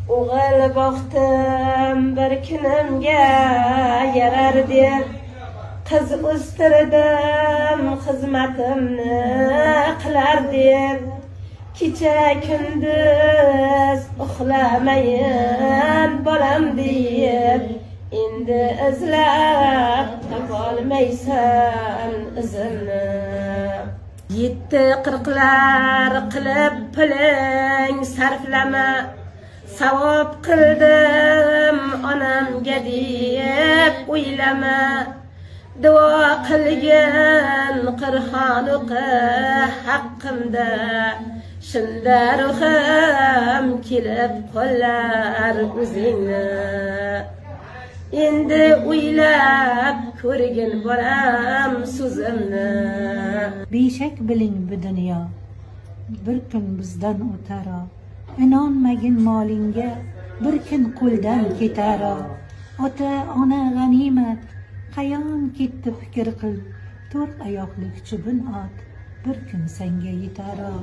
O'g'il boqdim bir kunimga yarar deb, qiz o'stirdim xizmatimni qilar deb, kecha kunduz uxlamayin bolam deb, endi izlab topolmaysan izimni. Yetti qirqlar qilib piling sarflama, savob qildim onamga deb o'ylama. Duo qilgin Qur'on o'qi haqqimda, shunda ruhim kelib qo'llar o'zingni. Endi o'ylab ko'rgin bolam so'zimni. Beshak biling bu dunyo bir kun bizdan o'taro, inonmagin molingga bir kun qo'ldan ketaro. Ota ona g'animat, qayon ketdi fikr qil, to'rt oyoqlik chibin ot bir kun senga yetaro.